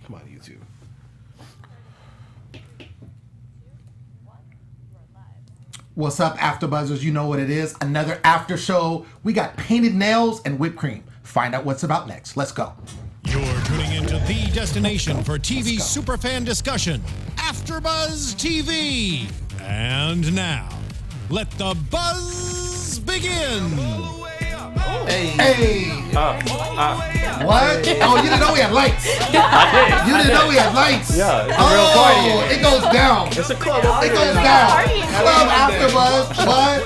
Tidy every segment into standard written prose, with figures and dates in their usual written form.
Come on, YouTube. What's up, AfterBuzzers? You know what it is. Another after show. We got painted nails and whipped cream. Find out what's about next. Let's go. You're tuning into the destination for TV superfan discussion, AfterBuzz TV. And now, let the buzz begin. Hey! What? Oh, you didn't know we had lights. I did. You didn't know we had lights. Yeah, it's a real party. It goes down. It's a club. It goes down. Club AfterBuzz. What?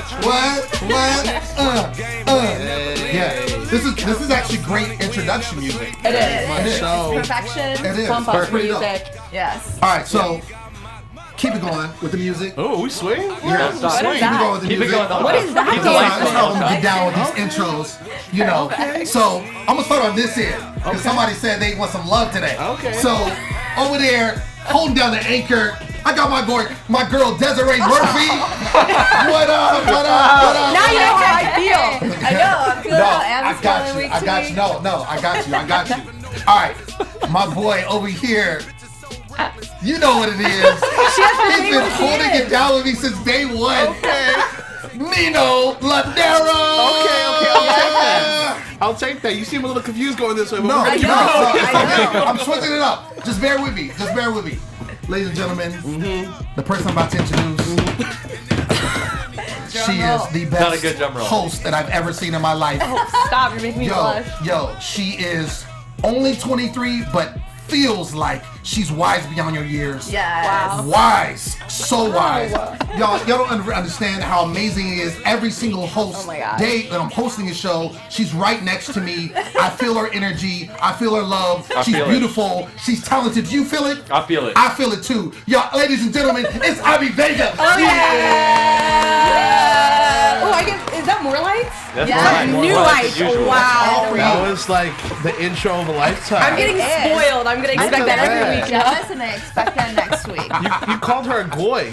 Yeah. This is actually great introduction music. It is. It is. Perfection. It is. Pump up Pretty dope. music. Yes. All right, so keep it going with the music. Oh, we swing? Yeah, Stop. keep it going with the Keep it music. going. What is that? Keep the lights That's on. how I'm gonna get down with these intros, you know. So I'm gonna start on this end because somebody said they want some love today. Okay. So over there, holding down the anchor, I got my girl Desiree Murphy. What up? Now you know how I feel. I know. I'm feeling No, how I Abby's got feeling you. week I to got week. you. No, I got you. All right, my boy over here. You know what it is. He's been holding it down with me since day one. Okay. Nino llanera. Okay. I'll take that. You seem a little confused going this way. But No, we're it's gonna keep not. it It's going. okay. I'm switching it up. Just bear with me. Ladies and gentlemen, the person I'm about to introduce, she is the Not a best good drum roll. host that I've ever seen in my life. Stop, you're making me blush. Yo, she is only 23, but feels like she's wise beyond your years. Yes. Wow. Wise, so wise. Y'all don't understand how amazing it is. Every single host Oh my God. day that I'm hosting a show, she's right next to me. I feel her energy. I feel her love. I She's feel it. beautiful. She's talented. You feel it? I feel it. I feel it too. Y'all, ladies and gentlemen, it's Abbi Vega. Oh, I guess, is that more lights? That's Yeah. right. New More lights. as usual. Wow. That was like the intro of a lifetime. I'm getting It is. spoiled. I'm going to expect that every week. Jealous and I expect that next week. You called her a goy.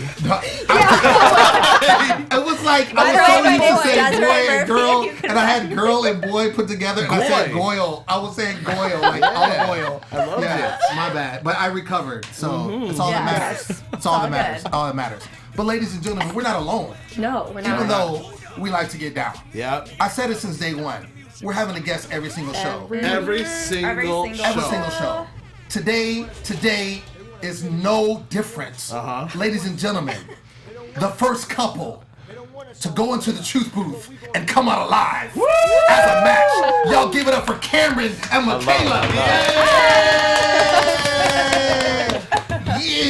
It was like I was Desiree so used to Murphy. saying Desiree boy and Murphy. girl, You could and I had girl and boy put together, and I said Goy. goyle. I was saying goyle, like Yeah. goyle. I loved Yeah, my bad. But I recovered, so it's all that Yes. matters. It's all that all matters. good. All that matters. But ladies and gentlemen, we're not alone. No, we're not. Even though we like to get down. Yeah. I said it since day one. We're having a guest every single show. Every single show. Every single show. Today is no difference. Ladies and gentlemen, the first couple to go into the truth booth and come out alive as a match. Y'all give it up for Cameron and Mikala.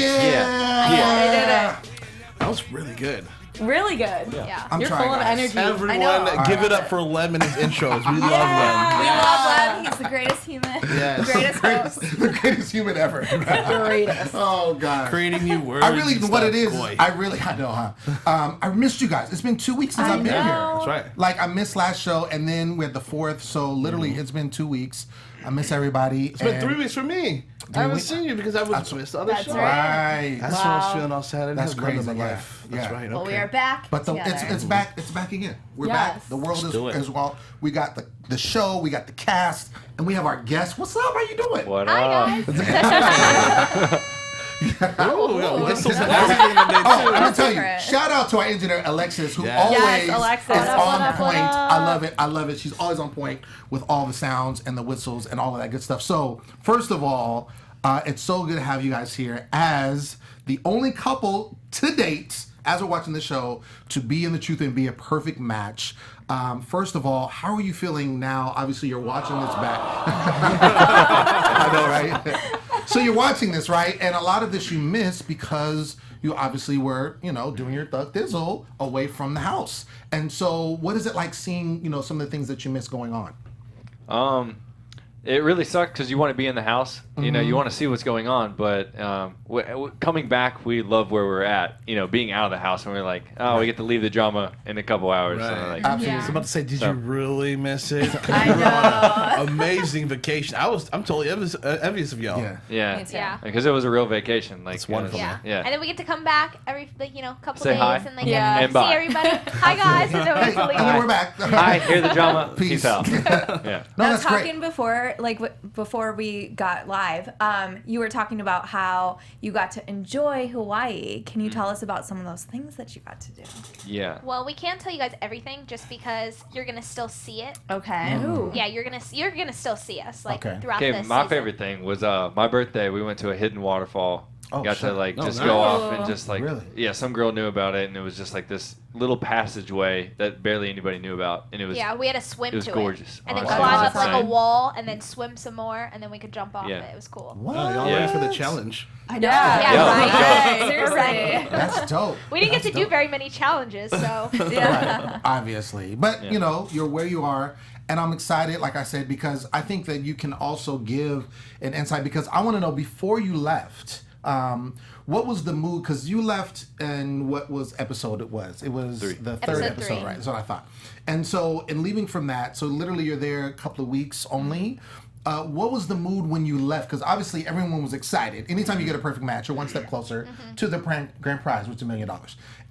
Yeah. That was really good. Really good. Yeah. I'm You're trying, full of guys. energy. Everyone, know. give it up for Lem and his intros. We love We love Lem. He's the greatest human. Yes. Greatest host. The greatest human ever. Greatest. Oh, God. Lem. Creating new words. I really, and what stuff. it is, Goy. I know, huh? I missed you guys. It's been 2 weeks since I've been here. That's right. Like, I missed last show, and then we had the 4th, so literally it's been 2 weeks. I miss everybody. It's been 3 weeks for me. I haven't seen you because I was missed the other That's show. right. Right. That's what I was feeling all Saturday. That's That's crazy. crazy, In my yeah. life. That's Yeah. right. Okay. Well, we are back But together. it's back again. We're Yes. back. The world do it. is well. We got the show, we got the cast, and we have our guests. What's up? How you doing? What Hi, up? guys. Oh, we got whistles and everything in there too. Oh, I'm gonna tell you. different. Shout out to our engineer Alexis, who Yes. always Yes, Alexis. is What up, on what up, what point. up? I love it. She's always on point with all the sounds and the whistles and all of that good stuff. So, first of all, it's so good to have you guys here as the only couple to date, as we're watching the show, to be in the truth and be a perfect match. First of all, how are you feeling now? Obviously, you're watching this back. I know, right? So you're watching this, right? And a lot of this you missed because you obviously were, doing your thug thizzle away from the house. And so what is it like seeing, some of the things that you missed going on? It really sucked because you want to be in the house. You want to see what's going on. But coming back, we love where we're at. Being out of the house, and we're like, oh, we get to leave the drama in a couple hours. Right. So like, Absolutely. I was about to say, did So- you really miss it? I know. Amazing vacation. I'm totally envious of y'all. Yeah. yeah, Me too. Yeah. because it was a real vacation. Like, It's wonderful, Yeah. Yeah. And then we get to come back every couple Say days hi. and Yeah. get And to bye. see everybody. Hi guys, and then we Hey, have to leave. and then we're back. Hi, hear the drama. Peace. Peace out. Yeah. No, Now, that's great. talking before earlier, like before we got live, you were talking about how you got to enjoy Hawaii. Can you tell us about some of those things that you got to do? Yeah. Well, we can't tell you guys everything just because you're gonna still see it. Okay. Yeah, you're gonna still see us like Okay. throughout Okay, the my season. favorite thing was my birthday. We went to a hidden waterfall. Oh, Got shit. to like Oh, just nice. go off and just like Really? yeah, some girl knew about it, and it was just like this little passageway that barely anybody knew about, and it was Yeah, we had to swim it was to gorgeous. and then honestly. climb It up was like a insane. wall, and then swim some more, and then we could jump off Yeah. it. It was cool. What? Oh, y'all Yeah. ready for the challenge? I know. Yeah, Yeah, right? Seriously. That's dope. We didn't get to That's do dope. very many challenges, so Right, obviously. But, Yeah. you know, you're where you are. And I'm excited, like I said, because I think that you can also give an insight. Because I want to know, before you left, what was the mood? Because you left in what was episode it was? It was Three. the third Episode episode, 3. right? That's what I thought. And so, in leaving from that, so literally you're there a couple of weeks only. What was the mood when you left? Because obviously everyone was excited. Anytime you get a perfect match, you're one step closer to the grand prize, which is $1 million.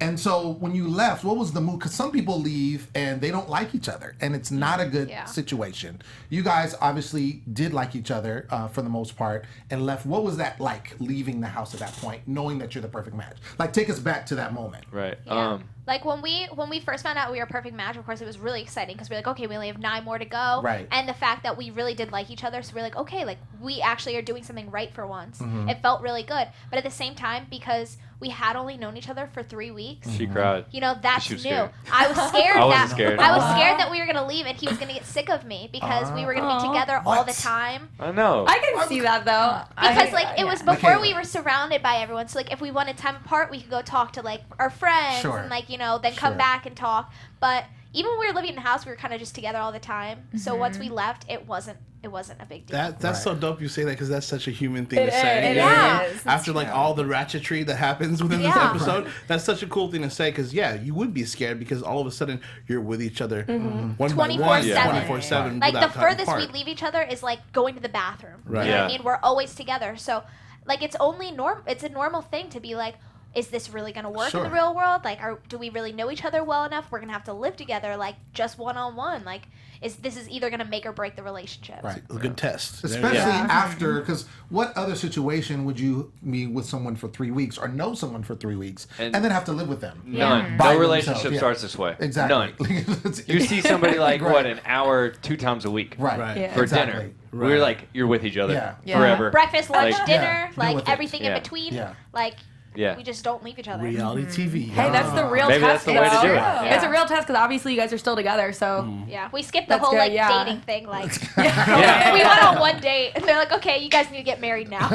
And so when you left, what was the mood? Because some people leave and they don't like each other, and it's not a good Yeah. situation. You guys obviously did like each other for the most part and left. What was that like, leaving the house at that point, knowing that you're the perfect match? Like, take us back to that moment. Right. yeah. Like when we first found out we were a perfect match, of course it was really exciting because we were like, okay, we only have 9 more to go. Right. And the fact that we really did like each other, so we're like, okay, like we actually are doing something right for once. Mm-hmm. It felt really good. But at the same time, because we had only known each other for 3 weeks, She cried. you know, that's She was new. scared. I was scared I wasn't that scared. I was scared that we were gonna leave and he was gonna get sick of me because we were gonna be together all the What? time. I know. I can see that though. Because like it was before Mikala. we were surrounded by everyone. So like if we wanted time apart, we could go talk to like our friends Sure. and like, you know, then come Sure. back and talk. But even when we were living in the house, we were kind of just together all the time. So once Mm-hmm. we left, it wasn't a big deal. That's Right. so dope you say that because that's such a human thing It to say. is, it you know? is. It's After like all the ratchetry that happens within this Yeah. episode, that's such a cool thing to say because yeah, you would be scared because all of a sudden you're with each other one by one, 24/7. 24/7. Like the without time furthest apart. we leave each other is like going to the bathroom. Right. You know what I Yeah. mean? We're always together. So like it's only it's a normal thing to be like, is this really going to work Sure. in the real world? Like, do we really know each other well enough? We're going to have to live together, like, just one-on-one. Like, this is either going to make or break the relationship. Right. A good test. Especially Yeah. after, because what other situation would you be with someone for 3 weeks or know someone for 3 weeks and, And- then have to live with them? None. By No relationship themselves, yeah. starts this way. Exactly. None. It's- You see somebody like Right. what, an hour 2 times a week Right. Right. Yeah. for Exactly. dinner. Right. We're like, you're with each other Yeah. Yeah. forever. Breakfast, lunch, Like- dinner, Yeah. Deal like with it. everything in Yeah. between. Yeah. Like, Yeah. we just don't leave each other. Reality TV. Hey, that's the real Maybe test. that's the way to though. do it. Yeah. It's a real test because obviously you guys are still together. So Yeah, we skipped the That's whole good, like yeah. dating thing. Like, Yeah. we went on one date, and they're like, "Okay, you guys need to get married now."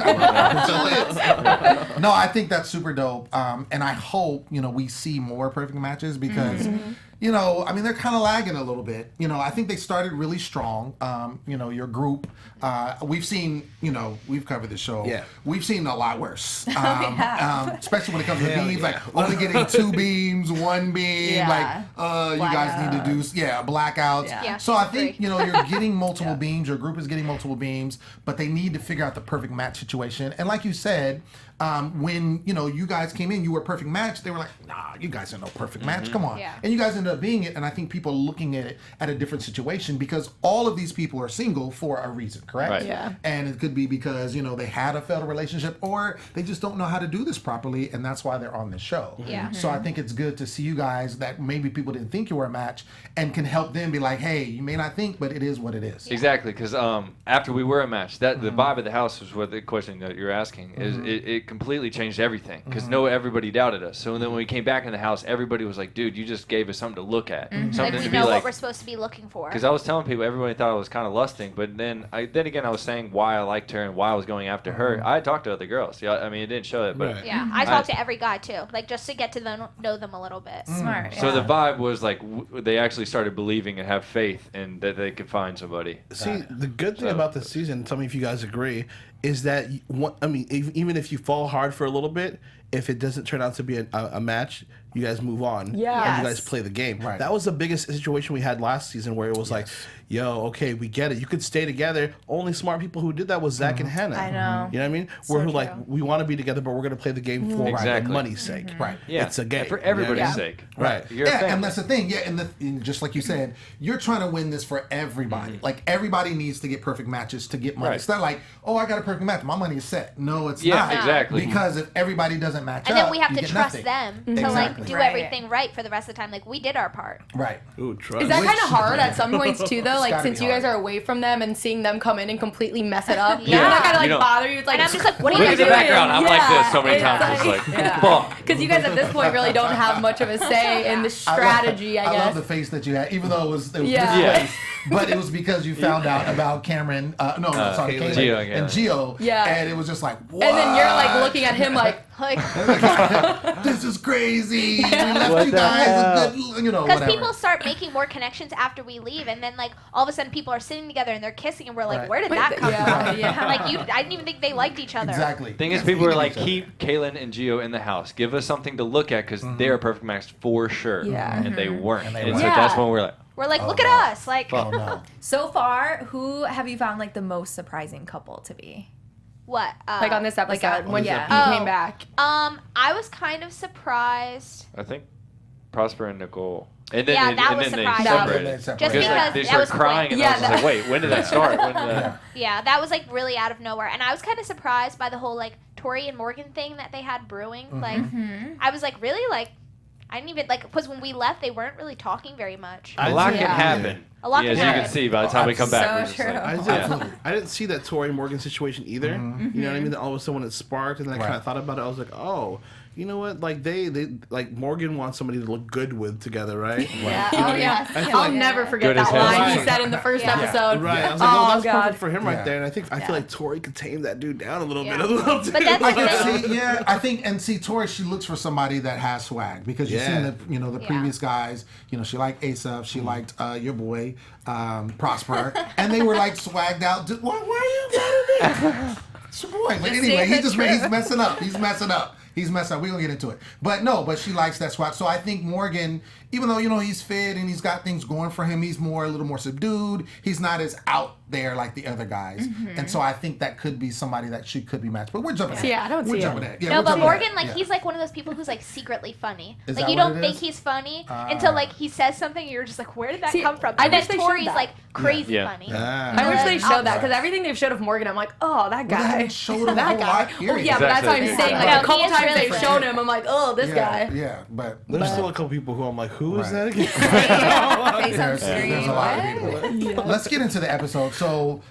No, I think that's super dope. And I hope, we see more perfect matches because, I mean, they're kind of lagging a little bit. I think they started really strong. Your group, we've seen, we've covered the show. Yeah. We've seen a lot worse. Especially when it comes to Hell beams, yeah. like only getting 2 beams, 1 beam. Yeah. Like, you guys need to do, blackouts. Yeah. Yeah, So I think, agree. you're getting multiple beams, your group is getting multiple beams, but they need to figure out the perfect match situation. And like you said, when you guys came in, you were a perfect match. They were like, "Nah, you guys are no perfect match. Come on." Yeah. And you guys ended up being it. And I think people are looking at it at a different situation because all of these people are single for a reason, correct? Right. Yeah. And it could be because they had a failed relationship or they just don't know how to do this properly, and that's why they're on this show. Yeah. So I think it's good to see you guys that maybe people didn't think you were a match and can help them be like, "Hey, you may not think, but it is what it is." Exactly, because after we were a match, that the vibe of the house was what the question that you're asking is. It completely changed everything because everybody doubted us. So then when we came back in the house, everybody was like, "Dude, you just gave us something to look at, Like something we to be know what like." we're supposed to be looking for. Because I was telling people, everybody thought I was kind of lusting, but then again I was saying why I liked her and why I was going after her. I had talked to other girls. Yeah, I mean it didn't show it, but Right. Yeah, I talk to every guy too, like just to get to know them a little bit. smart. so the vibe was like they actually started believing and have faith in that they could find somebody. See, the good thing So- about this season, tell me if you guys agree, is that even if you fall hard for a little bit, if it doesn't turn out to be a match, you guys move on and Yes. you guys play the game. Right. That was the biggest situation we had last season where it was like, yo, okay, we get it. You could stay together. Only smart people who did that was Zach and Hannah. I know. You know what I mean? So We're like, true. we want to be together, but we're going to play the game for Exactly. money's sake. Right. Yeah. It's a game. For everybody's Yeah. sake. Right. You're a Yeah, family. and that's the thing. Yeah, and just like you said, you're trying to win this for everybody. Like everybody needs to get perfect matches to get money. Right. It's not like, oh, I got a perfect match, my money is set. No, it's Yeah, not. exactly. Because if everybody doesn't match And up, then we have you to get trust nothing. them to Exactly. like do Right. everything right for the rest of the time. Like we did our part. Right. Ooh, trust. Is that Which- kind of hard at some points too, though? Like gotta since be you guys hard. are away from them and seeing them come in and completely mess it up, Yeah. doesn't that kind of You like don't- bother you? It's like, And I'm just like, what are Look you at the doing? background. I'm like this so many times. It's like, fuck. because you guys at this point really don't have much of a say in the strategy, I I love guess. the face that you had, even though it was Yeah. misplaced. But it was because you found out about Cameron, sorry, Kaylin. Kaylin Gio, and Gio. Yeah. And it was just like, what? And then you're like looking at him like, Like, This is crazy. We left What you the guys hell? a good, because whatever. people start making more connections after we leave, and then like all of a sudden people are sitting together and they're kissing, and we're like, Right. where did that come yeah, from? yeah. Like I didn't even think they liked each other. Exactly. Thing is, Yes, people are hated like, each other. keep Kaylin and Gio in the house. Give us something to look at because they're a perfect match for sure. Yeah. And they weren't. And they And weren't. so that's Yeah. when we're like, We're like, Oh, look no. at us. Like, Oh no. So far, who have you found like the most surprising couple to be? what? like on this episode when you yeah. came back. I was kind of surprised. I think Prosper and Nicole. And then, Yeah, they, that and was then they surprising. separated. Just Just Because because they that started was crying, and Yeah, I was just like, wait, when did that start? When did that? Yeah, that was like really out of nowhere, and I was kind of surprised by the whole like Tori and Morgan thing that they had brewing. Like, I was like, really, like, I didn't even like because when we left, they weren't really talking very much. A lot can Yeah. happen. A lot Yeah, can as you happen. can see by the time we come back. So we're just true. like, I yeah. didn't, I didn't see that Tori Morgan situation either. You know what I mean? Then all of a sudden when it sparked, and then I kind Right. of thought about it, I was like, oh, you know what? Like they like Morgan wants somebody to look good with together, right? Yeah. You know what Oh I mean? yeah. I feel I'll like- never forget Good as that hell. line he Right. said in the first Yeah. episode. Right. I was like, oh, Oh, that's God. perfect for him Yeah. right there. And I think I Yeah. feel like Tori could tame that dude down a little Yeah. bit. A little But that's I the can thing. see, yeah, I think, and see, Tori, she looks for somebody that has swag because you've seen Yeah. the Yeah. previous guys. She liked Asaph, she liked your boy Prosper, and they were like swagged out. Why are you mad at me? It's your boy. But anyway, saying the he's messing up. He's messing up. We're gonna get into it. But she likes that swag. So I think Morgan, even though he's fit and he's got things going for him, he's a little more subdued. He's not as out there like the other guys. And so I think that could be somebody that she could be matched. But we're jumping See, ahead. I don't we're see jumping it. ahead. Yeah, No, we're but jumping Morgan, ahead. like, Yeah. he's like one of those people who's like secretly funny. Is Like, that you what don't it think is? he's funny until like he says something, and you're just like, where did that See, come from? I And then wish they showed Tori's that. like crazy Yeah. funny. I wish they Yeah. showed that because everything they've showed of Morgan, I'm like, oh, that they guy. haven't showed him a that whole guy. lot, Oh, period. yeah, but that's what I'm Exactly. saying. Like No, a couple he is times really they've funny. shown him, I'm like, oh, this guy. Yeah, but There's still a couple people who I'm like, who is Right. that again? Face up there's a lot of people. Let's get into the episode. So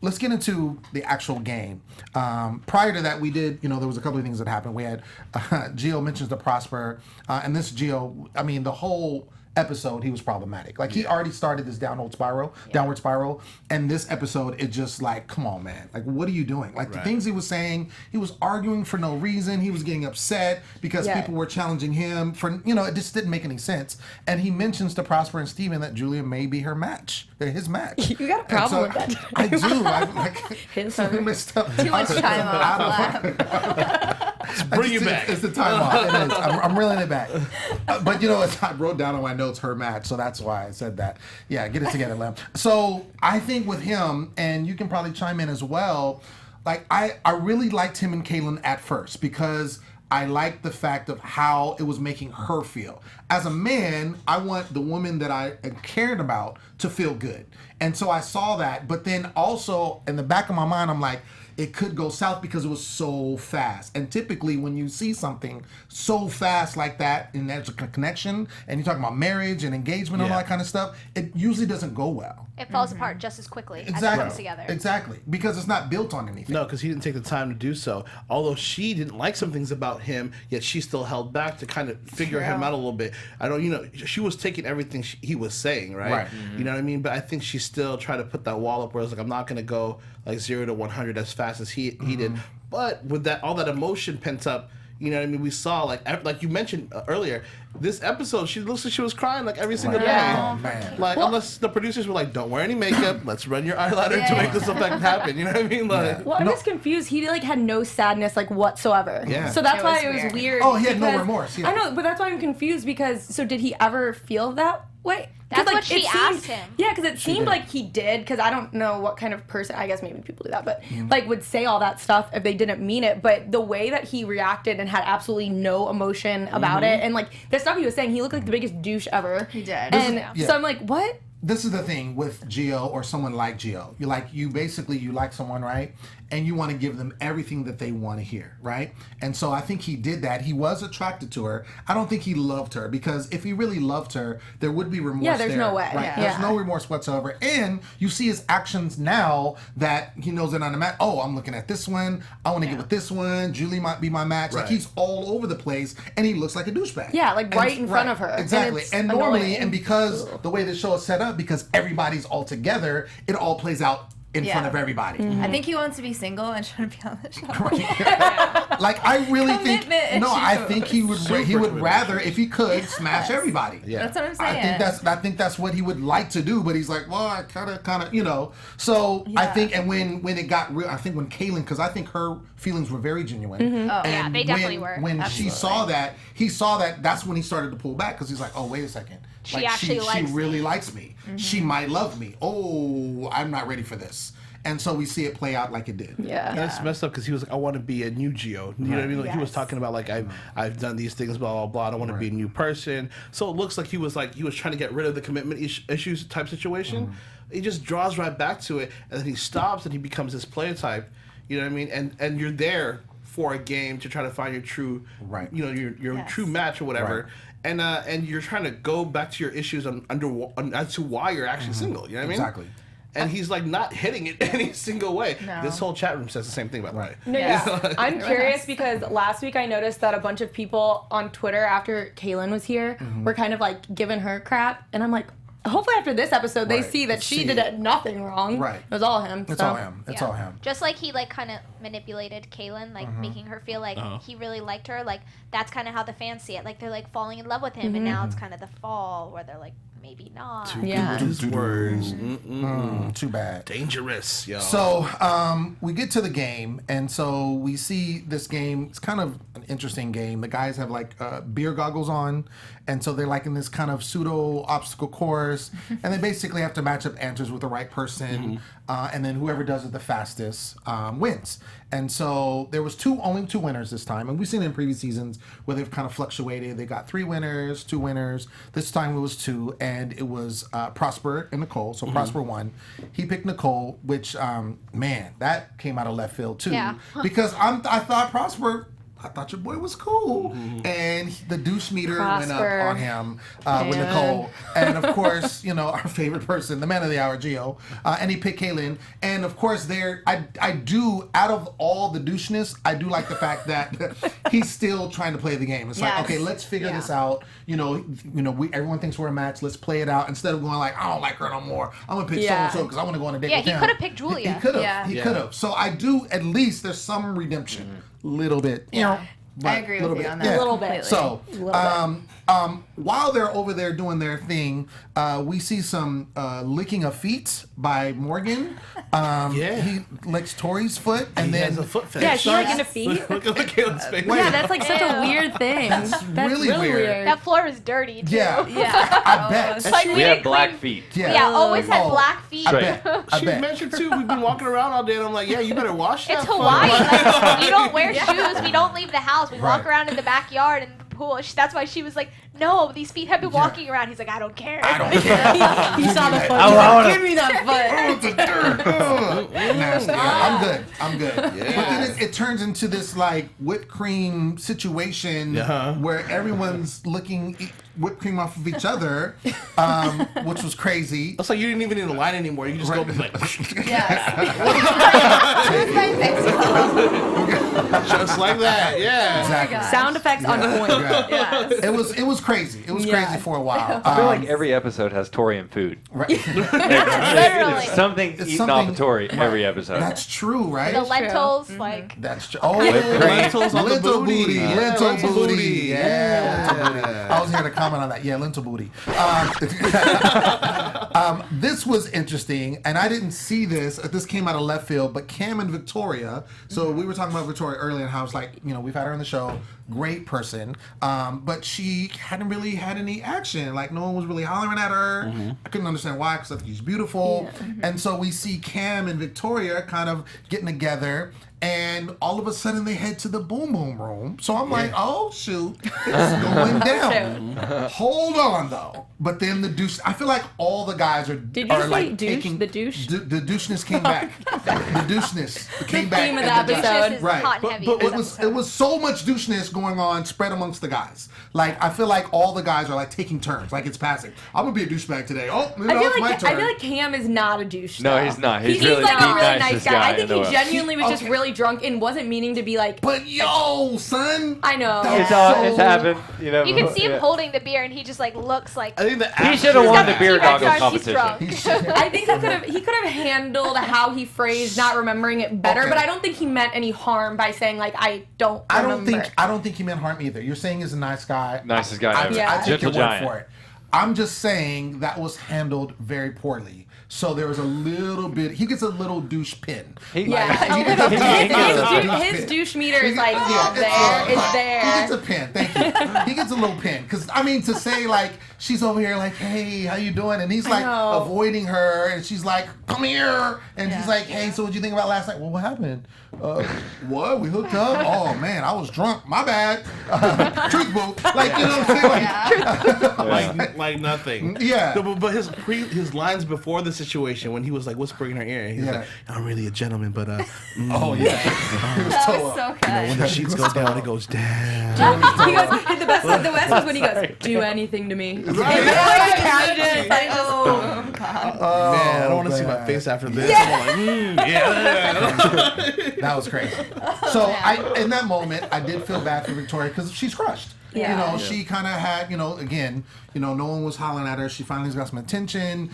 let's get into the actual game. Prior to that, we did, there was a couple of things that happened. We had Gio mentions the Prosper, and this Gio, I mean, the whole episode, he was problematic. Like, he already started this downward spiral, and this episode, it just like, come on, man. Like, what are you doing? Like, the Right. things he was saying, he was arguing for no reason. He was getting upset because Yeah. people were challenging him for, it just didn't make any sense. And he mentions to Prosper and Steven that Julia may be his match. You got a problem with that. I do. I'm like, His so we her. messed up. Too much time off. Bring it back. It's the time off. It is. I'm reeling it back. But I wrote down on my notes her match, so that's why I said that. Yeah, get it together, Lem. So I think with him, and you can probably chime in as well, like I really liked him and Kaylin at first because I liked the fact of how it was making her feel. As a man, I want the woman that I cared about to feel good. And so I saw that, but then also in the back of my mind, I'm like, it could go south because it was so fast. And typically when you see something so fast like that, and there's a connection, and you're talking about marriage and engagement and all Yeah. that kind of stuff, it usually doesn't go well. It falls apart just as quickly as it Exactly. comes together. Exactly. Because it's not built on anything. No, because he didn't take the time to do so. Although she didn't like some things about him, yet she still held back to kind of figure him out a little bit. I don't, she was taking everything he was saying, right? Right. You know what I mean? But I think she still tried to put that wall up where it's like, I'm not going to go like 0 to 100 as fast as he did. But with that, all that emotion pent up, You know what I mean? We saw like you mentioned earlier, this episode she looks like she was crying like every single day. Oh man. Like unless the producers were like, "Don't wear any makeup. Let's run your eyeliner to make this effect happen." You know what I mean? Like, Well, I'm just confused. He like had no sadness like whatsoever. Yeah. So that's It why was it was weird. weird. Oh, he had no because- remorse, yeah. I know, but that's why I'm confused because so did he ever feel that way? 'Cause, That's what it she asked him. Yeah, because it seemed did. like he did. Because I don't know what kind of person. I guess maybe people do that, but like would say all that stuff if they didn't mean it. But the way that he reacted and had absolutely no emotion about it, and like the stuff he was saying, he looked like the biggest douche ever. He did. And Yeah. so I'm like, what? This is the thing with Gio or someone like Gio. You like someone, right? And you want to give them everything that they want to hear, right? And so I think he did that. He was attracted to her. I don't think he loved her because if he really loved her, there would be remorse. Yeah, there's there, no way. Right? Yeah. There's Yeah. no remorse whatsoever. And you see his actions now that he knows they're not a match. Oh, I'm looking at this one. I want to get with this one. Julie might be my match. Like Right. he's all over the place and he looks like a douchebag. Yeah, like And- right in front of her. And Exactly. it's And normally, annoying. and because the way the show is set up, because everybody's all together, it all plays out in front of everybody. Mm-hmm. I think he wants to be single and trying to be on the show. Like I really think Commitment I issues. think he would Super rather if he could smash everybody. Yeah. That's what I'm I saying. think that's what he would like to do, but he's like, well, I kind of, you know. So I think, and when it got real, I think when Kaylin, because I think her feelings were very genuine. Mm-hmm. Oh, and yeah, they definitely were. When she saw that, he saw that. That's when he started to pull back because he's like, oh, wait a second. She actually likes she me. really likes me. Mm-hmm. She might love me. Oh, I'm not ready for this. And so we see it play out like it did. Yeah. That's messed up because he was like, I want to be a new Gio. You know what I mean? Like he was Yes. talking about like I've done these things, blah blah blah. I don't want to be a new person. So it looks like he was trying to get rid of the commitment issues type situation. He just draws right back to it, and then he stops and he becomes this player type. You know what I mean? And you're there for a game to try to find your true, Right. You know, your Yes. true match or whatever. Right. And you're trying to go back to your issues as to why you're actually single. You know what I mean? Exactly. And he's like not hitting it any single way. No. This whole chat room says the same thing, by the way. No, yeah. I'm curious because last week I noticed that a bunch of people on Twitter after Kaylin was here were kind of like giving her crap, and I'm like, hopefully after this episode they Right. see that she See did nothing wrong. Right. It was all him. It's so. all him. It's Yeah. all him. Just like he like kind of manipulated Kaylin, like making her feel like he really liked her. Like that's kind of how the fans see it. Like they're like falling in love with him, and now it's kind of the fall where they're like maybe not. Yeah. His words. Too bad. Dangerous, yo. So we get to the game, and so we see this game. It's kind of an interesting game. The guys have like beer goggles on, and so they're like in this kind of pseudo obstacle course, and they basically have to match up answers with the right person, and then whoever does it the fastest wins. And so there was only two winners this time, and we've seen it in previous seasons where they've kind of fluctuated. They got 3 winners, 2 winners. This time it was 2, and it was Prosper and Nicole. So Prosper won. He picked Nicole, which man, that came out of left field too. Yeah. Because I thought Prosper. I thought your boy was cool, and the douche meter went up Prosper. on him with Yeah. Nicole, and of course, you know, our favorite person, the man of the hour, Gio, and he picked Kaylin, and of course, I do, out of all the doucheness, I do like the fact that he's still trying to play the game. It's like, Yes. okay, let's figure this out. You know, everyone thinks we're a match. Let's play it out instead of going like, I don't like her no more. I'm gonna pick so Yeah. and so because I want to go on a date Yeah, with he him. could have picked Julia. He could have. Yeah. He Yeah. could have. So I do. At least there's some redemption, little bit. You know, but I agree with little you bit. on that. Yeah. A little bit. So, Little while they're over there doing their thing, we see some licking of feet by Morgan. Yeah. He licks Tori's foot, and he then has a foot fetish. Yeah, she like into feet. Look at Caitlin's face. Yeah, that's like such a Ew. weird thing. That's really weird. That floor was dirty too. yeah, Yeah. I bet. It's Like, We we had didn't black clean- feet. Yeah, always had Oh, black feet. I bet. I She bet. mentioned too, we've been walking around all day, and I'm like, yeah, you better wash that. It's foot. Hawaii. Like, you don't wear shoes. We don't leave the house. We walk Right. around in the backyard and the pool. That's why she was like, "No, these feet have been walking around." He's like, "I don't care." I don't care. He saw the foot. I He's like, wanna- give me that foot. Oh, the dirt. Ugh. Nasty. I'm good. But then Yes. it turns into this like whipped cream situation where everyone's licking whipped cream off of each other, which was crazy. It's like you didn't even need a line anymore. You can just go like, Yes. Just like that, yeah. Exactly. Sound effects on point. Yeah. Yes. It was crazy. It was Yeah. crazy for a while. I feel like every episode has Tori and food. Right. Literally. Something It's eaten off of Tori every episode. That's true, right? The lentils, like. That's true. Oh, Lentils on the lentil booty. booty. Yeah, Lentil lentil booty. booty. Yeah, lentil booty. Yeah. I was here to comment on that. Yeah, lentil booty. This was interesting, and I didn't see this. This came out of left field, but Cam and Victoria. So we were talking about Victoria earlier and how it's like, we've had her on the show. Great person. But she hadn't really had any action. Like, no one was really hollering at her. I couldn't understand why, because I think she's beautiful. And so we see Cam and Victoria kind of getting together. And all of a sudden they head to the boom boom room. So I'm like, oh shoot, it's going down. Hold on though. But then the douche. I feel like all the guys are. Did you are say like douche? taking The douche? The doucheness came back. The doucheness came back. theme of and the douche- episode. Douches is Right. hot and But, heavy. but this it was so much doucheness going on spread amongst the guys. Like I feel like all the guys are like taking turns. Like it's passing. I'm gonna be a douchebag today. Oh, no, it's my turn. I feel like Cam is not a douche. No, though. he's not. He's He's really like the a really nice nicest guy. guy I think in the he world. genuinely was just Okay. really drunk and wasn't meaning to be like. But yo, son. I know. That was It's so- happened. You know. You can see him yeah. holding the beer, and he just like looks like. I think the He should have won the beer T-Rex goggle arms, he's competition. drunk. I think he could have handled how he phrased not remembering it better, Okay. but I don't think he meant any harm by saying like I don't I remember. don't think he meant harm either. You're saying he's a nice guy. Nicest guy I, ever. Yeah. I take Gentle your word giant. for it. I'm just saying that was handled very poorly. So there was a little bit. He gets a little douche pin. Yeah, He gets a his douche meter is like Yeah, there, is He there. gets a pin. Thank you. He gets a little pin. Because, I mean, to say, like, she's over here, like, hey, how you doing? And he's, like, know. avoiding her. And she's like, come here. And he's Yeah. like, hey, so what'd you think about last night? Well, what happened? What? We hooked up? Oh, man, I was drunk. My bad. Truth boo. Like, you know what I'm saying? like nothing. Yeah. No, but his lines before the situation when he was like whispering in her ear, he's Yeah. like, "I'm really a gentleman, but Oh, yeah. He was That toe was up. so good. when the sheets go down, it goes down." He goes, the best was when he goes, do anything to me. Right. Casual, like, oh. Man, I don't want to see my man. face after this. I'm like, yeah. That was crazy. So in that moment, I did feel bad for Victoria because she's crushed. Yeah. You know, she kind of had, again, no one was hollering at her. She finally got some attention.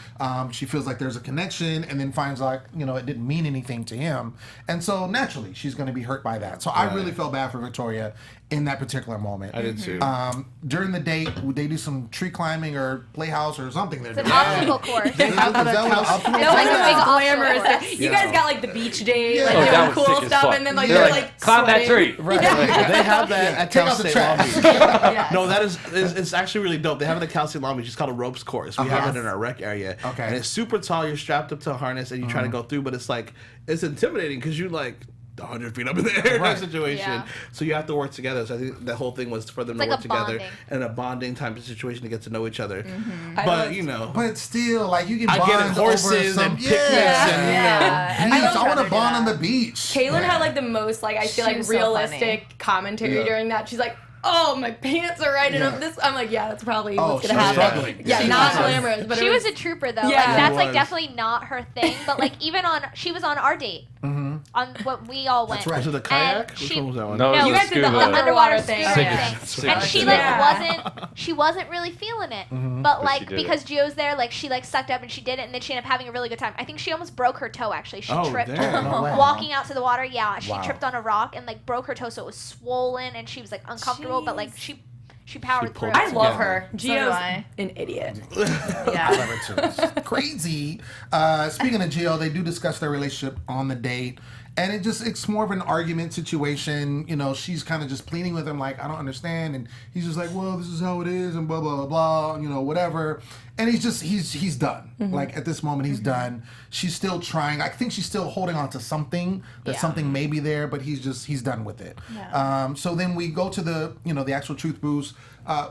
She feels like there's a connection, and then finds like, it didn't mean anything to him. And so naturally, she's going to be hurt by that. So I really felt bad for Victoria in that particular moment. I did too. During the date, they do some tree climbing or playhouse or something. It's an obstacle course. Is that what obstacle That was like course a is? big glamorous Yeah. thing. You guys got like the beach day, like Oh, that doing was cool sick as stuff, fuck. and then like They're you're like, like climb that sweating. tree. Right. They have that at Take Cal out the State trash. Long Beach. Yeah. No, that is it's actually really dope. They have it at Cal State Long Beach. It's called a ropes course. We have it in our rec area. Okay. And it's super tall. You're strapped up to a harness and you try to go through, but it's intimidating because you're like 100 feet up in the air Right. type situation. Yeah. So you have to work together. So I think the whole thing was for them It's to like work a together bonding. and a bonding type of situation to get to know each other. I But loved- But still, like you can I bond get it, horses over some, and picnics yeah. and Yeah. Beach. I I, love want to to bond do on that. the beach. Caitlin had like the most like I feel She like was so realistic commentary Yeah. during that. She's like, "Oh, my pants are right Yeah. up this." I'm like, "Yeah, that's probably Oh, what's she gonna was happen." struggling. Yeah, She not was. glamorous, but She it was a trooper though. Yeah. Like that's She like was. definitely not her thing. But like even she was on our date. On what we all went. That's right. Was it the kayak? And Which she- one was that one? No, No, it You was guys did the scuba. underwater thing. scooter Yeah. thing. And she Sick. like Yeah. wasn't really feeling it. Mm-hmm. But But like she did because Gio's there, like she like sucked up and she did it, and then she ended up having a really good time. I think she almost broke her toe actually. She Oh, tripped damn. No way. walking out to the water. Yeah, she Wow. tripped on a rock and like broke her toe, so it was swollen, and she was like uncomfortable. But like she powered through. pulled I it love together. her. do Gio's I. an idiot. I Yeah. love her too. It's crazy. Speaking of Gio, they do discuss their relationship on the date. And it's more of an argument situation. She's kind of just pleading with him like, I don't understand. And he's just like, well, this is how it is and blah, blah, blah, blah, whatever. And he's done. Like at this moment, he's done. She's still trying. I think she's still holding on to something, that Yeah. something may be there, but he's done with it. Yeah. So then we go to the actual truth boost.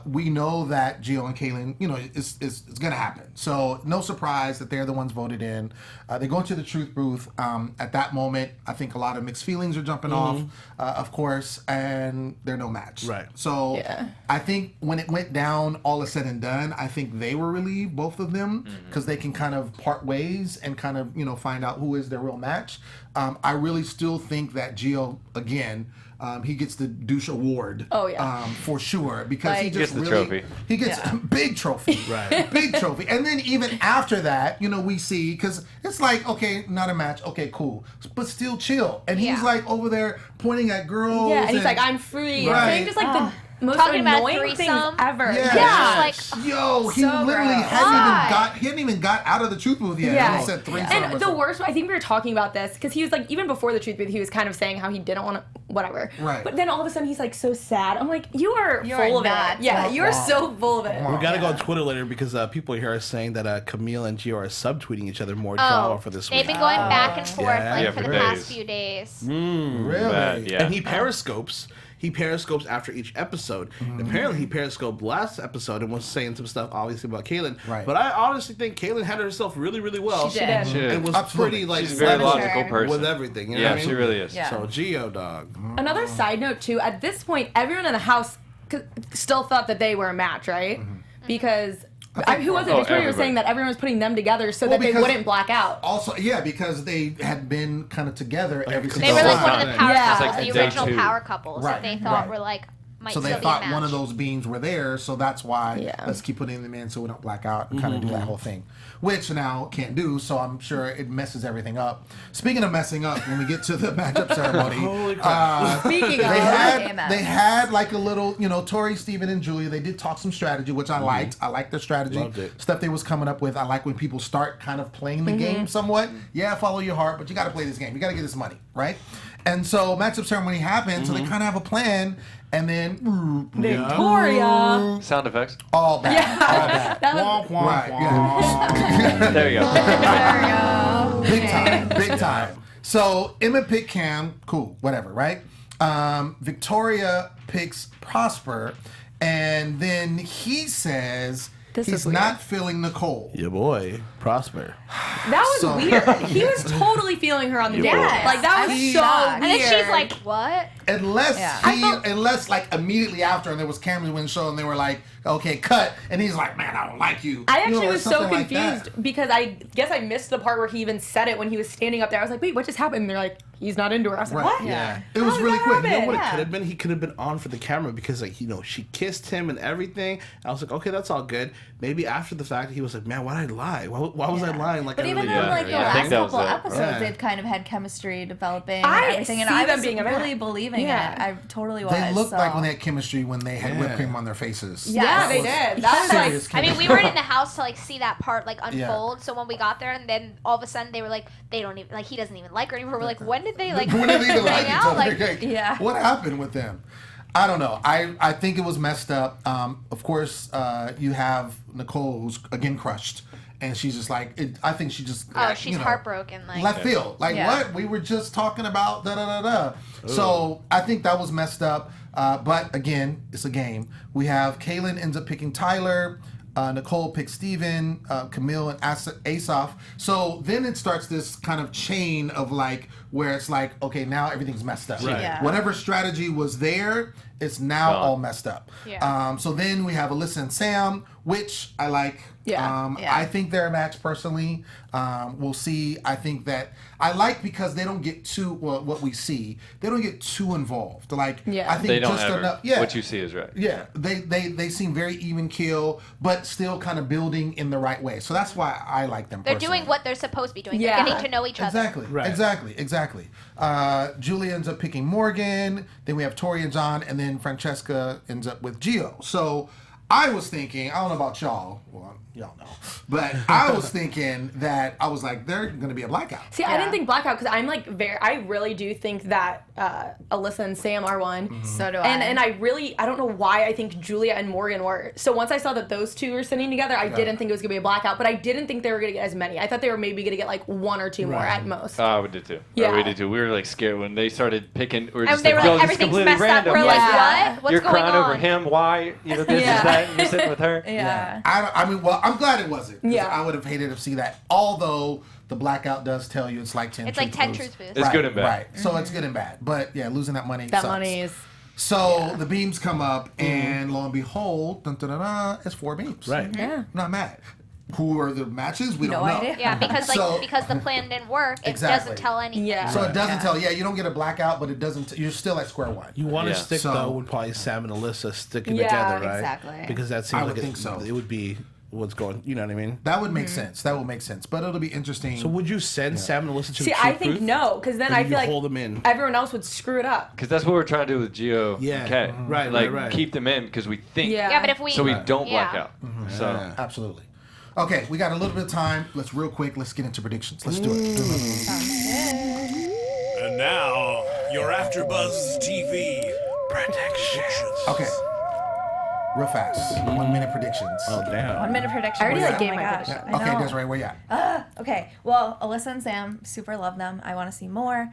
We know that Gio and Kaylin, it's going to happen. So no surprise that they're the ones voted in. They go into the truth booth. At that moment, I think a lot of mixed feelings are jumping off, of course, and they're no match. Right. So Yeah. I think when it went down, all is said and done, I think they were relieved, both of them, because they can kind of part ways and kind of, find out who is their real match. I really still think that Gio, again, he gets the douche award. Oh, yeah. For sure, because he Like- just Gets the really trophy. he gets a big trophy, Right. big trophy. And then even after that, we see, because it's like, okay, not a match, okay, cool, but still chill. And he's Yeah. like over there pointing at girls. Yeah, and he's like, I'm free. Right. Saying just like the most Talking about annoying things threesome. ever. Yes. Yeah. Yo, he So literally gross. hadn't even got out of the truth booth yet. Yeah. And he said threesome. And or the something. worst, I think we were talking about this because he was like, even before the truth booth, he was kind of saying how he didn't want to, whatever. Right. But then all of a sudden he's like so sad. I'm like, you are You full are of not. it. Yeah, you are Wow. so full of it. Wow. We gotta go on Twitter later because people here are saying that Camille and Gio are subtweeting each other more Oh, drama for this they've week. been going back and forth Yeah. like Yeah, for for the past days. few days. Really? Bad, yeah. And he periscopes. He periscopes after each episode. Mm-hmm. Apparently, he periscoped last episode and was saying some stuff, obviously, about Kaylin. Right. But I honestly think Kaylin handled herself really, really well. She did. She did. And was Absolutely. pretty like She's a very Let her logical share. person. with everything. You know Yeah, what I mean? she really is. Yeah. So Gio, dog. Another side note too, at this point, everyone in the house still thought that they were a match, right? Because who was it? Oh, Victoria was everybody. saying that everyone was putting them together so Well, that they because- wouldn't black out. Also, yeah, because they had been kind of together every They single They were like time. one of the power Yeah. couples, It's like the day original two. power couples Right, that they thought right. were like might So they still thought be a match. one of those beams were there, so that's why Yeah. let's keep putting them in so we don't black out and kind of do that whole thing, which now can't do. So I'm sure it messes everything up. Speaking of messing up, when we get to the matchup ceremony, Holy crap. Speaking of, they had like a little, Tori, Steven, and Julia. They did talk some strategy, which I liked. I liked their strategy, Loved it. stuff they was coming up with. I like when people start kind of playing the game somewhat. Yeah, follow your heart, but you got to play this game. You got to get this money, right? And so matchup ceremony happened. So they kind of have a plan, and then Victoria. Sound effects. all bad, all bad. That was, Womp, womp, Right, womp. yeah. There you go. There we go. Big time, big time. So Emma picked Cam, cool, whatever, right? Victoria picks Prosper, and then he says This he's is weird. not feeling Nicole. Your boy, Prosper. that was So- weird. He was totally feeling her on the Yeah. date. Like that was I'm so shocked. weird. And then she's like, "What?" Unless Yeah. unless like immediately after, and there was cameras in the show, and they were like, "Okay, cut," and he's like, "Man, I don't like you." I You know, actually or was so something like confused that. because I guess I missed the part where he even said it when he was standing up there. I was like, wait, what just happened? And they're like, he's not into her. I was like, Right. what? Yeah. It was How did really that quick. happen? You know what it Yeah. could have been? He could have been on for the camera because, like, she kissed him and everything. I was like, okay, that's all good. Maybe after the fact, he was like, man, why did I lie? Why was I lying? Like, But I even really in did. like the Yeah, I think last that was couple it. episodes, Yeah. they've kind of had chemistry developing I and everything, and see I them was being a really match. believing Yeah. it. I totally was. They looked so. like when they had chemistry when they had whipped Yeah. cream on their faces. Yeah. Yeah, they was did. That was like, Serious I mean, we chemistry. weren't in the house to like see that part like unfold. So when we got there, and then all of a sudden they were like, they don't even like he doesn't even like her anymore. We're like, when did they like? When did they even like hang each out? other? Like, Yeah. What happened with them? I don't know. I think it was messed up. Of course, you have Nicole, who's again crushed, and she's just like, I think she just. oh, she's heartbroken. Like, Left field. Like, Yeah. what? We were just talking about da da da da. So I think that was messed up. But again, it's a game. We have Kaylin ends up picking Tyler. Nicole picks Steven, Camille, and Asaf. So then it starts this kind of chain of like, where it's like, okay, now everything's messed up. Right. Yeah. Whatever strategy was there, it's now Gone. all messed up. Yeah. So then we have Alyssa and Sam, which I like. Yeah. Yeah. I think they're a match personally. We'll see. I think that I like because they don't get too, well, what we see, they don't get too involved. Like, Yeah. I think They don't just ever. enough. Yeah. What you see is right. Yeah, they seem very even keel, but still kind of building in the right way. So that's why I like them. they're personally. doing what they're supposed to be doing. Yeah. They're getting to know each other. Exactly, Right. exactly. Julia ends up picking Morgan. Then we have Tori and John, and then Francesca ends up with Gio. So I was thinking, I don't know about y'all. Well, y'all know, but I was thinking that I was like, they're going to be a blackout. see, I didn't think blackout because I'm like I really do think that Alyssa and Sam are one. So do I. And I don't know why I think Julia and Morgan were. So once I saw that those two were sitting together, I didn't think it was gonna be a blackout, but I didn't think they were gonna get as many. I thought they were maybe gonna get like one or two more Right. at most. We did too. Yeah. We did too. We were like scared when they started picking. We were And just they were "Yo, like, this is everything's completely messed up. random. We're Like, like, Yeah. what? What's you're going crying on? over him. Why? You know, this Yeah. is that. And you're sitting with her. yeah. I mean, well, I'm glad it wasn't. 'Cause Yeah. I would have hated to see that. Although the blackout does tell you it's like 10. It's like 10 boosts. truth boosts. It's good and bad. Right. So it's good and bad. But yeah, losing that money. That sucks. money is So the beams come up, and lo and behold, dun, dun, dun, dun, it's 4 beams. Right. yeah. I'm not mad. who are the matches? We No don't know. idea. Yeah, because So- because the plan didn't work, it Exactly. doesn't tell anything. Yeah. So it doesn't tell. Yeah, you don't get a blackout, but it doesn't. You're still at square one. You want to Yeah. stick So- though with probably Sam and Alyssa sticking Yeah, together, right? exactly. Because that I seems would like think so. it would be what's going. You know what I mean? That would make sense. That would make sense. But it'll be interesting. So would you send Sam and Alyssa to See, the I Truth think Booth? no, because then Or I you feel like hold them in. everyone else would screw it up. Because that's what we're trying to do with Gio Yeah. and Kay. Right, Like, right. keep them in because we think. Yeah. Yeah, but if we So we don't yeah. black out. So. Yeah. Absolutely. Okay, we got a little bit of time. Let's real quick. Let's get into predictions. Let's do it. And now, your AfterBuzz TV predictions. Okay. Real fast. 1 minute predictions. Oh damn. 1 minute prediction. I already, like, gave oh my gosh. prediction. I Okay, know. Desiree, where you at? Okay, well, Alyssa and Sam, super love them. I want to see more.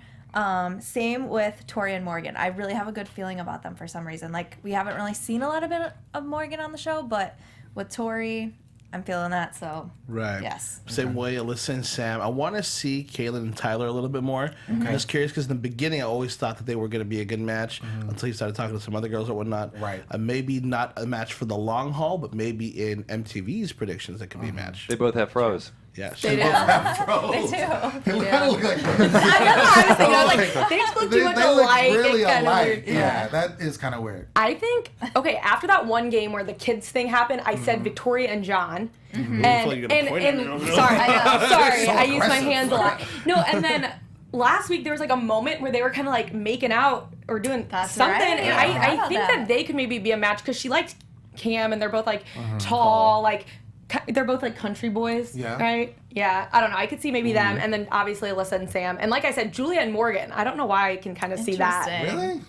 Same with Tori and Morgan. I really have a good feeling about them for some reason. Like, we haven't really seen a lot of Morgan on the show, but with Tori, I'm feeling that, so Right. yes. Same way, Alyssa and Sam. I want to see Kaylin and Tyler a little bit more. I'm just curious because in the beginning, I always thought that they were going to be a good match until you started talking to some other girls or whatnot. Right. Maybe not a match for the long haul, but maybe in MTV's predictions, that could be a match. They both have froze. Yes. They do. Bros. They do. They kind of look like I know, I was thinking, I was like, they just look too much they look alike. really It's kind of alike. weird. Yeah, that is kind of weird. I think, okay, after that one game where the kids thing happened, I said Victoria and John. And, I feel like you're gonna point at me over there. sorry, sorry, So I use my aggressive. hands a lot. No, and then last week there was like a moment where they were kind of like making out or doing That's something, right. and Yeah, I I forgot think about that that. they could maybe be a match because she liked Cam and they're both like tall, like they're both like country boys, Yeah. right? Yeah, I don't know. I could see maybe them, and then obviously Alyssa and Sam, and like I said, Julia and Morgan. I don't know why I can kind of see that. Interesting. Really?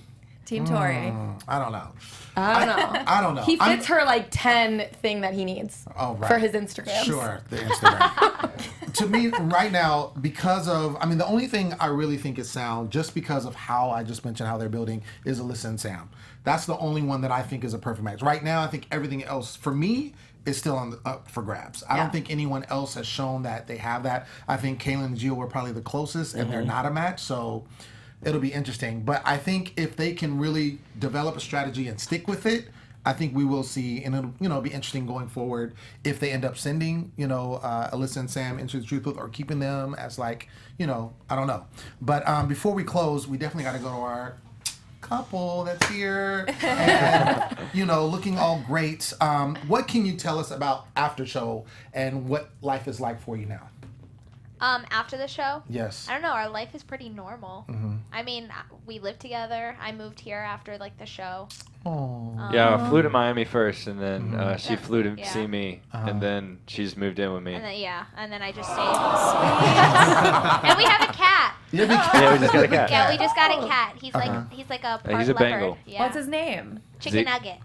Team Tori. I don't know. I don't know. I don't know. He I'm- fits her like 10 thing that he needs Oh, right. for his Instagram. Sure, the Instagram. To me, right now, because of, I mean, the only thing I really think is sound, just because of how I just mentioned how they're building, is Alyssa and Sam. That's the only one that I think is a perfect match. Right now, I think everything else, for me, is still up for grabs. I don't think anyone else has shown that they have that. I think Kaylin and Gio were probably the closest, and they're not a match, so it'll be interesting. But I think if they can really develop a strategy and stick with it, I think we will see, and it'll be interesting going forward if they end up sending Alyssa and Sam into the Truth Booth or keeping them as like I don't know. But before we close, we definitely got to go to our couple that's here and looking all great. What can you tell us about after show and what life is like for you now? After the show, Yes. I don't know. Our life is pretty normal. I mean, we live together. I moved here after like the show. Oh. Yeah, I flew to Miami first, and then she Yeah. flew to Yeah. see me, and then she's moved in with me. And then I just stayed. And we have a cat. Yeah, we just got a cat. Yeah, we just got a cat. He's like a part he's a leopard. Bengal. Yeah. What's his name? Chicken Z- Nugget.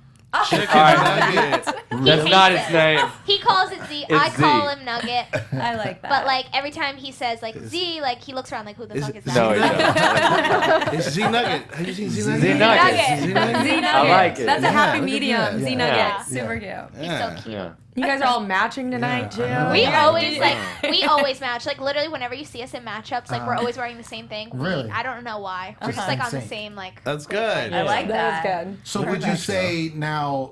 Chicken Alright. nugget. That's not hates his it. name. He calls it Z. It's I call Z. him Nugget. I like that. But like every time he says like Z, like he looks around like who the fuck is that? No, he doesn't. It's Z Nugget. Have you seen Z Nugget? Z Nugget. Z Nugget. Z-Nugget. I like it. That's a Yeah, happy look at medium. that. Z Yeah. Nugget. Yeah. Super cute. He's so cute. Yeah. You guys are all matching tonight, too. Yeah. We Yeah. always we always match. Like literally whenever you see us in matchups, like we're always wearing the same thing. Really? I don't know why. We're Just just like on the insane. same like. That's good. I like That that. is good. So would you say now,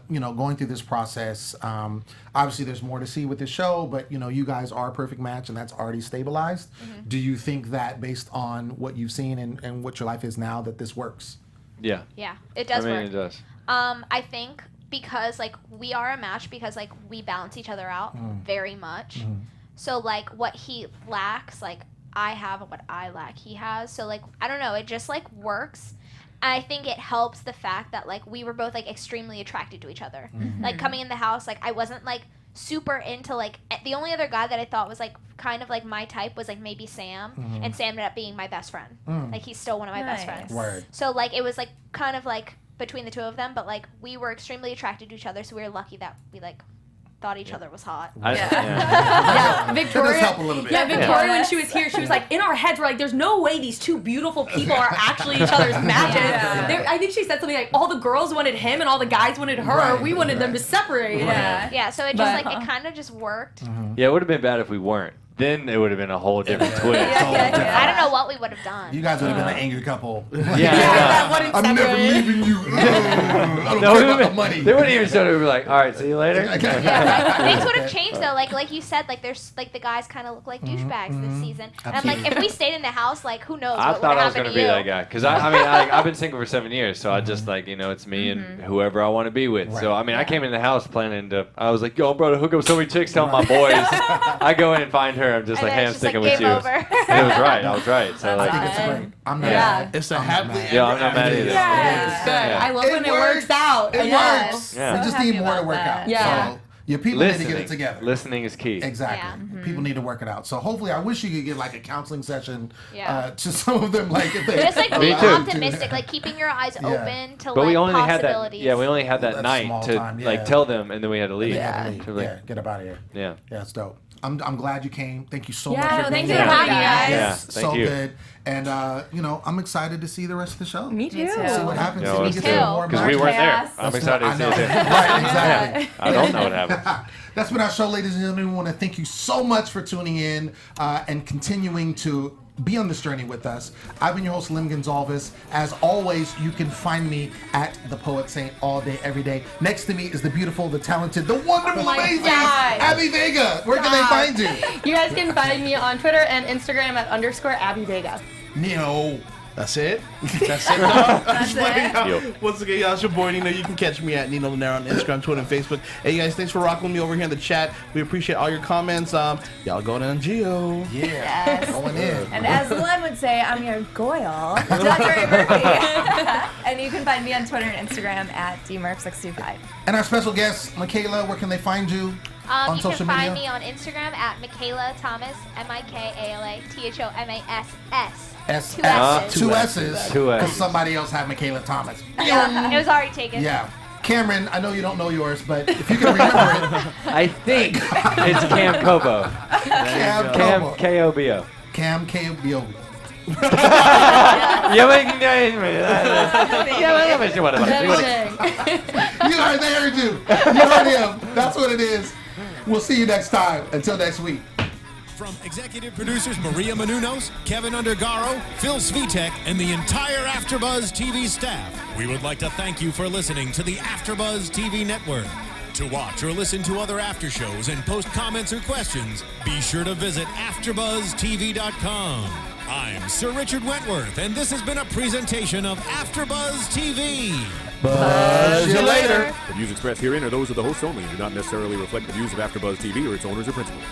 going through this process, obviously there's more to see with this show, but you guys are a perfect match and that's already stabilized. Do you think that based on what you've seen and what your life is now that this works? Yeah. Yeah, it does I mean, work. it does. I think because like we are a match because like we balance each other out very much. So like what he lacks, like I have, and what I lack, he has. So like I don't know, it just like works. And I think it helps the fact that like we were both like extremely attracted to each other. Like coming in the house, like I wasn't like super into like the only other guy that I thought was like kind of like my type was like maybe Sam, and Sam ended up being my best friend. Like he's still one of my best Nice. friends. Word. So like it was like kind of like between the two of them, but like we were extremely attracted to each other, so we were lucky that we like thought each other was hot. Yeah, Victoria. That does help a little bit. Yeah, Victoria, when she was here, she was like, in our heads, we're like, there's no way these two beautiful people are actually each other's matches. I think she said something like, all the girls wanted him and all the guys wanted her. Right, we wanted them to separate. Yeah. Yeah, so it just But- like it kind of just worked. Yeah, it would have been bad if we weren't. then it would have been a whole different twist. I don't know what we would have done. You guys would have been an angry couple. Yeah. I'm never leaving you. I don't care about the money. They wouldn't even show it. We'd be like, all right, see you later. Things would have changed though. Like you said, like there's like the guys kind of look like douchebags this season. And I'm like, if we stayed in the house, like who knows I what thought would I have was happened gonna to be you. that guy because I mean I've been single for 7 years, so I just like it's me and whoever I want to be with. So I mean I came in the house planning to. I was like, yo, bro, to hook up so many chicks, tell my boys. I go in and find her. I'm just And like, then hey, I'm it's just sticking like, with you. game over. And it was right. I was right. So I like, think it's great. I'm not Yeah. mad. It's a I'm not happily mad. yeah, I'm not mad either. Yeah, it's good. Yeah. I love when it works out. It Yeah. works. Yeah. We just So need happy more to about work that. out. Yeah. So your people need to get it together. Listening is key. Exactly. People need to work it out. So hopefully, I wish you could get like a counseling session Yeah. to some of them, like if they Just like Me being too. optimistic, like keeping your eyes open to But like we only had that. possibilities. Yeah, we only had that That's night small to time, yeah. like tell them, and then we had to leave. Yeah. So, like, Yeah, get up out of here. yeah. Yeah, it's dope. I'm glad you came. Thank you so Yeah, much for no, being thanks here. for having me, guys. Yeah, It's thank so you. good. And I'm excited to see the rest of the show. Me too. Me too. See what happens. Yeah, See well, if we Me get too. more Because we matches. weren't there. Chaos. I'm That's excited what- to I see it. know. Right, exactly. I don't know what happened. That's been our show, ladies and gentlemen. We want to thank you so much for tuning in and continuing to be on this journey with us. I've been your host, Lem Gonsalves. As always, you can find me at The Poet Saint all day, every day. Next to me is the beautiful, the talented, the wonderful, my amazing God. Abbi Vega. Where can they find you? You guys can find me on Twitter and Instagram at _Abby Vega. Nino. That's it. That's it, dog. That's it. Yo. Once again, y'all, it's your boy Nino. You can catch me at Nino Llanera on Instagram, Twitter, and Facebook. Hey, you guys, thanks for rocking with me over here in the chat. We appreciate all your comments. Y'all going on Geo. Yeah. Yes. Going in. And as Lem would say, I'm your Goyle, Desiree Murphy. And you can find me on Twitter and Instagram at dmurph625. And our special guest, Mikala, where can they find you? On You social can find media? me on Instagram at Mikala Thomas, MikalaThomass. S Two S's. Two S's. Two S's. Because somebody else had Mikala Thomas. Yeah, it was already taken. Yeah. Cameron, I know you don't know yours, but if you can remember it, I think it's Cam Kobo. Cam Cam Kobo. K-O-B-O. Cam K-O-B-O. Yeah, whatever. You heard, they heard you. You heard him. That's what it is. We'll see you next time. Until next week. From executive producers Maria Menounos, Kevin Undergaro, Phil Svitek, and the entire AfterBuzz TV staff, we would like to thank you for listening to the AfterBuzz TV network. To watch or listen to other after shows and post comments or questions, be sure to visit AfterBuzzTV.com. I'm Sir Richard Wentworth, and this has been a presentation of AfterBuzz TV. Buzz you later. The views expressed herein are those of the hosts only and do not necessarily reflect the views of AfterBuzz TV or its owners or principals.